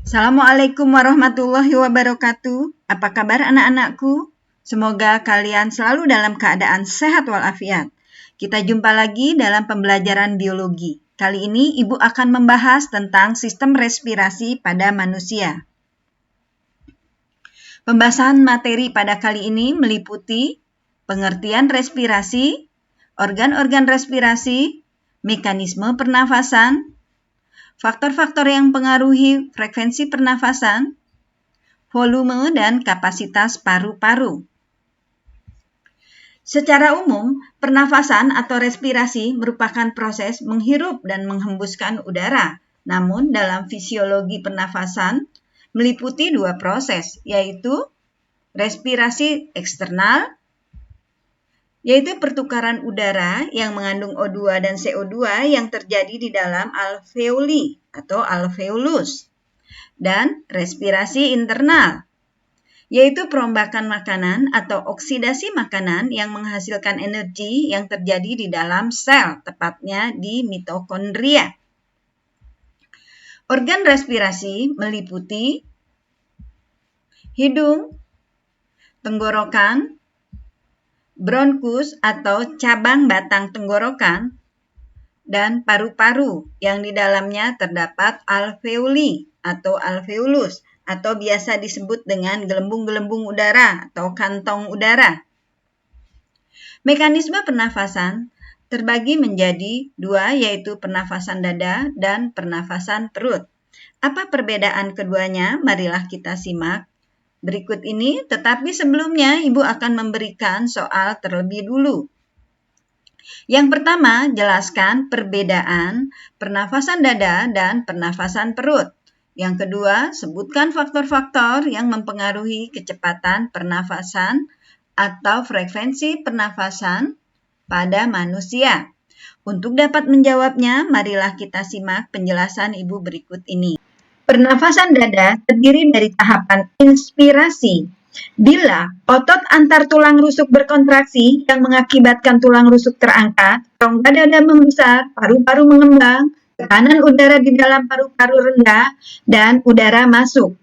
Assalamualaikum warahmatullahi wabarakatuh. Apa kabar anak-anakku? Semoga kalian selalu dalam keadaan sehat walafiat. Kita jumpa lagi dalam pembelajaran biologi. Kali ini Ibu akan membahas tentang sistem respirasi pada manusia. Pembahasan materi pada kali ini meliputi pengertian respirasi, organ-organ respirasi, mekanisme pernafasan, faktor-faktor yang mempengaruhi frekuensi pernafasan, volume dan kapasitas paru-paru. Secara umum, pernafasan atau respirasi merupakan proses menghirup dan menghembuskan udara. Namun, dalam fisiologi pernafasan meliputi dua proses, yaitu respirasi eksternal, yaitu pertukaran udara yang mengandung O2 dan CO2 yang terjadi di dalam alveoli atau alveolus. Dan respirasi internal, yaitu perombakan makanan atau oksidasi makanan yang menghasilkan energi yang terjadi di dalam sel, tepatnya di mitokondria. Organ respirasi meliputi hidung, tenggorokan, bronkus atau cabang batang tenggorokan, dan paru-paru yang di dalamnya terdapat alveoli atau alveolus atau biasa disebut dengan gelembung-gelembung udara atau kantong udara. Mekanisme pernafasan terbagi menjadi dua, yaitu pernafasan dada dan pernafasan perut. Apa perbedaan keduanya? Marilah kita simak berikut ini, tetapi sebelumnya Ibu akan memberikan soal terlebih dulu. Yang pertama, jelaskan perbedaan pernafasan dada dan pernafasan perut. Yang kedua, sebutkan faktor-faktor yang mempengaruhi kecepatan pernafasan atau frekuensi pernafasan pada manusia. Untuk dapat menjawabnya, marilah kita simak penjelasan Ibu berikut ini. Pernafasan dada terdiri dari tahapan inspirasi. Bila otot antar tulang rusuk berkontraksi yang mengakibatkan tulang rusuk terangkat, rongga dada membesar, paru-paru mengembang, tekanan udara di dalam paru-paru rendah, dan udara masuk.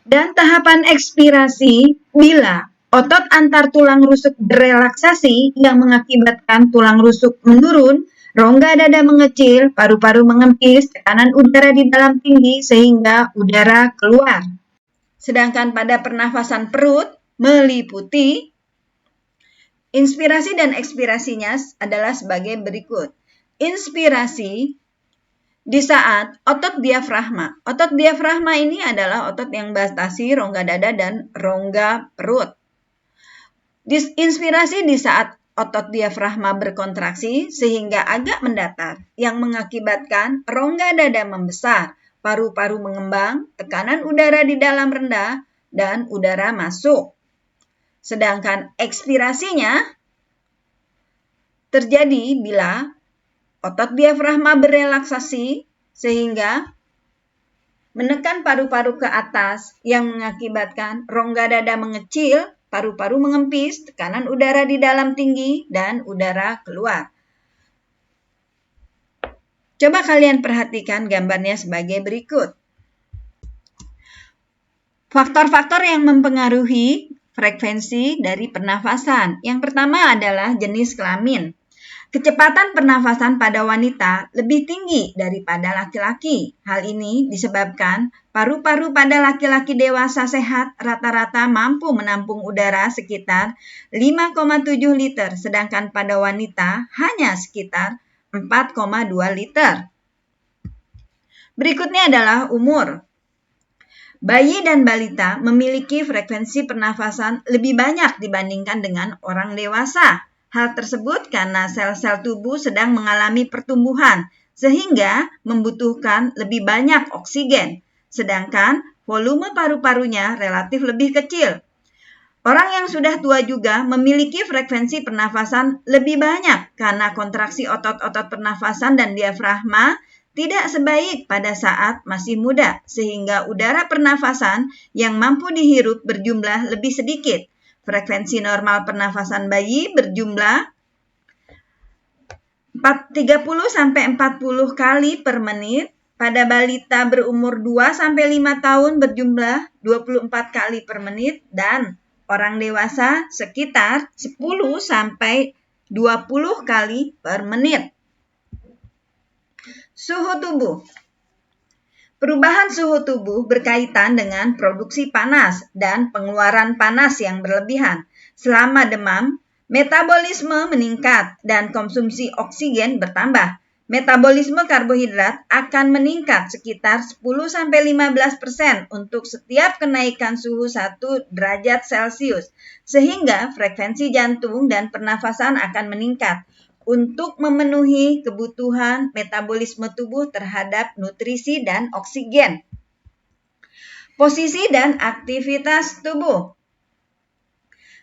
Dan tahapan ekspirasi, bila otot antar tulang rusuk berelaksasi yang mengakibatkan tulang rusuk menurun, rongga dada mengecil, paru-paru mengempis, tekanan udara di dalam tinggi sehingga udara keluar. Sedangkan pada pernafasan perut meliputi inspirasi dan ekspirasinya adalah sebagai berikut. Inspirasi di saat otot diafragma. Otot diafragma ini adalah otot yang membatasi rongga dada dan rongga perut. Inspirasi di saat otot diafragma berkontraksi sehingga agak mendatar yang mengakibatkan rongga dada membesar, paru-paru mengembang, tekanan udara di dalam rendah, dan udara masuk. Sedangkan ekspirasinya terjadi bila otot diafragma berelaksasi sehingga menekan paru-paru ke atas yang mengakibatkan rongga dada mengecil, paru-paru mengempis, tekanan udara di dalam tinggi, dan udara keluar. Coba kalian perhatikan gambarnya sebagai berikut. Faktor-faktor yang mempengaruhi frekuensi dari pernafasan. Yang pertama adalah jenis kelamin. Kecepatan pernafasan pada wanita lebih tinggi daripada laki-laki. Hal ini disebabkan paru-paru pada laki-laki dewasa sehat rata-rata mampu menampung udara sekitar 5,7 liter, sedangkan pada wanita hanya sekitar 4,2 liter. Berikutnya adalah umur. Bayi dan balita memiliki frekuensi pernafasan lebih banyak dibandingkan dengan orang dewasa. Hal tersebut karena sel-sel tubuh sedang mengalami pertumbuhan, sehingga membutuhkan lebih banyak oksigen, sedangkan volume paru-parunya relatif lebih kecil. Orang yang sudah tua juga memiliki frekuensi pernafasan lebih banyak karena kontraksi otot-otot pernafasan dan diafragma tidak sebaik pada saat masih muda, sehingga udara pernafasan yang mampu dihirup berjumlah lebih sedikit. Frekuensi normal pernafasan bayi berjumlah 30-40 kali per menit, pada balita berumur 2-5 tahun berjumlah 24 kali per menit dan orang dewasa sekitar 10-20 kali per menit. Suhu tubuh. Perubahan suhu tubuh berkaitan dengan produksi panas dan pengeluaran panas yang berlebihan. Selama demam, metabolisme meningkat dan konsumsi oksigen bertambah. Metabolisme karbohidrat akan meningkat sekitar 10-15% untuk setiap kenaikan suhu 1 derajat Celcius, sehingga frekuensi jantung dan pernafasan akan meningkat untuk memenuhi kebutuhan metabolisme tubuh terhadap nutrisi dan oksigen. Posisi dan aktivitas tubuh.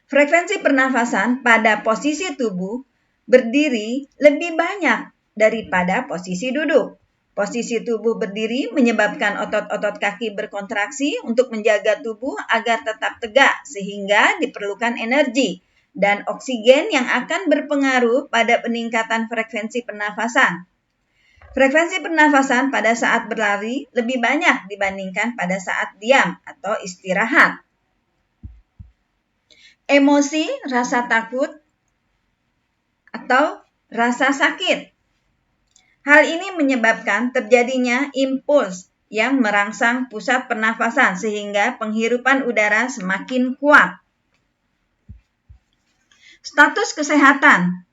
Frekuensi pernafasan pada posisi tubuh berdiri lebih banyak daripada posisi duduk. Posisi tubuh berdiri menyebabkan otot-otot kaki berkontraksi untuk menjaga tubuh agar tetap tegak, sehingga diperlukan energi dan oksigen yang akan berpengaruh pada peningkatan frekuensi pernafasan. Frekuensi pernafasan pada saat berlari lebih banyak dibandingkan pada saat diam atau istirahat. Emosi, rasa takut, atau rasa sakit. Hal ini menyebabkan terjadinya impuls yang merangsang pusat pernafasan sehingga penghirupan udara semakin kuat. Status kesehatan.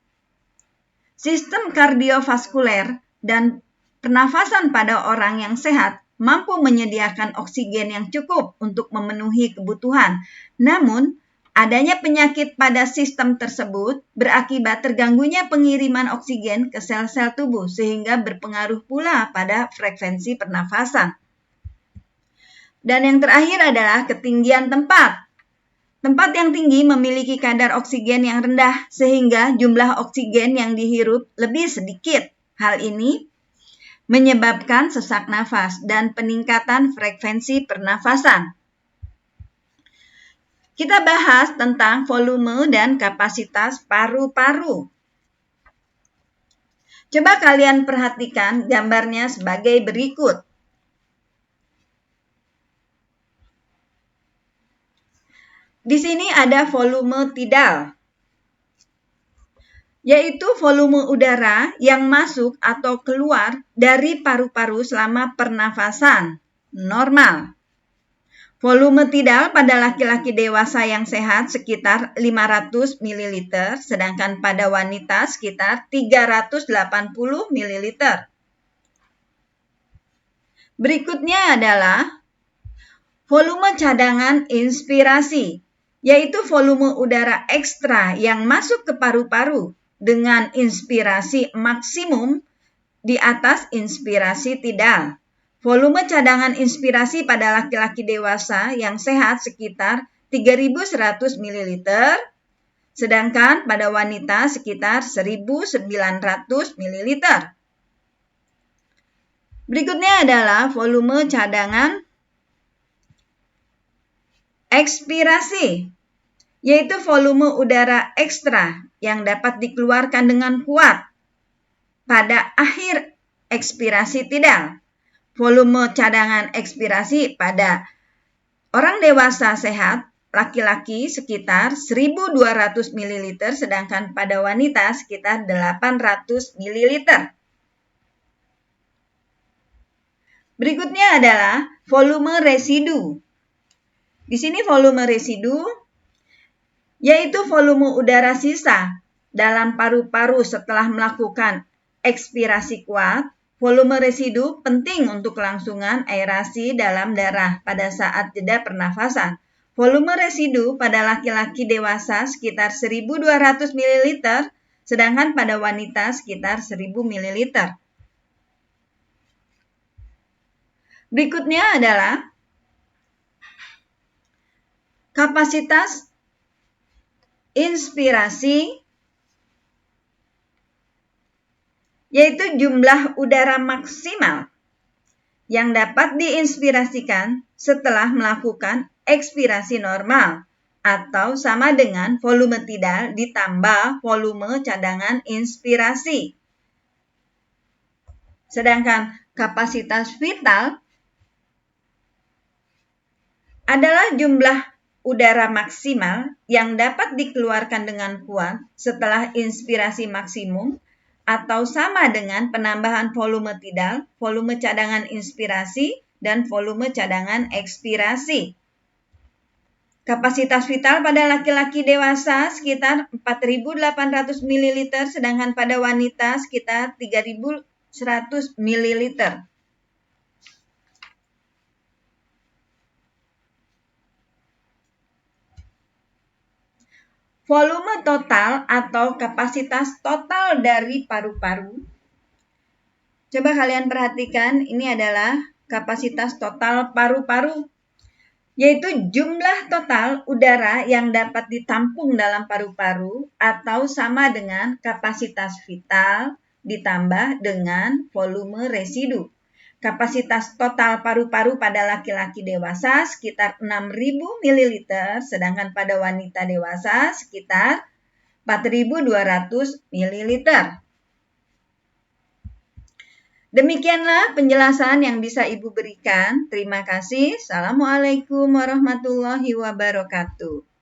Sistem kardiovaskuler dan pernafasan pada orang yang sehat mampu menyediakan oksigen yang cukup untuk memenuhi kebutuhan. Namun, adanya penyakit pada sistem tersebut berakibat terganggunya pengiriman oksigen ke sel-sel tubuh sehingga berpengaruh pula pada frekuensi pernafasan. Dan yang terakhir adalah ketinggian tempat. Tempat yang tinggi memiliki kadar oksigen yang rendah sehingga jumlah oksigen yang dihirup lebih sedikit. Hal ini menyebabkan sesak nafas dan peningkatan frekuensi pernafasan. Kita bahas tentang volume dan kapasitas paru-paru. Coba kalian perhatikan gambarnya sebagai berikut. Di sini ada volume tidal, yaitu volume udara yang masuk atau keluar dari paru-paru selama pernafasan normal. Volume tidal pada laki-laki dewasa yang sehat sekitar 500 ml, sedangkan pada wanita sekitar 380 ml. Berikutnya adalah volume cadangan inspirasi, yaitu volume udara ekstra yang masuk ke paru-paru dengan inspirasi maksimum di atas inspirasi tidal. Volume cadangan inspirasi pada laki-laki dewasa yang sehat sekitar 3.100 ml, sedangkan pada wanita sekitar 1.900 ml. Berikutnya adalah volume cadangan ekspirasi, yaitu volume udara ekstra yang dapat dikeluarkan dengan kuat pada akhir ekspirasi tidal. Volume cadangan ekspirasi pada orang dewasa sehat laki-laki sekitar 1.200 ml, sedangkan pada wanita sekitar 800 ml. Berikutnya adalah volume residu. Di sini volume residu yaitu volume udara sisa dalam paru-paru setelah melakukan ekspirasi kuat. Volume residu penting untuk kelangsungan aerasi dalam darah pada saat jeda pernafasan. Volume residu pada laki-laki dewasa sekitar 1.200 ml, sedangkan pada wanita sekitar 1.000 ml. Berikutnya adalah kapasitas inspirasi, yaitu jumlah udara maksimal yang dapat diinspirasikan setelah melakukan ekspirasi normal atau sama dengan volume tidal ditambah volume cadangan inspirasi. Sedangkan Kapasitas vital adalah jumlah udara maksimal yang dapat dikeluarkan dengan kuat setelah inspirasi maksimum atau sama dengan penambahan volume tidal, volume cadangan inspirasi, dan volume cadangan ekspirasi. Kapasitas vital pada laki-laki dewasa sekitar 4.800 ml, sedangkan pada wanita sekitar 3.100 ml. Volume total atau kapasitas total dari paru-paru. Coba kalian perhatikan, ini adalah kapasitas total paru-paru, yaitu jumlah total udara yang dapat ditampung dalam paru-paru atau sama dengan kapasitas vital ditambah dengan volume residu. Kapasitas total paru-paru pada laki-laki dewasa sekitar 6.000 ml, sedangkan pada wanita dewasa sekitar 4.200 ml. Demikianlah penjelasan yang bisa Ibu berikan. Terima kasih. Assalamualaikum warahmatullahi wabarakatuh.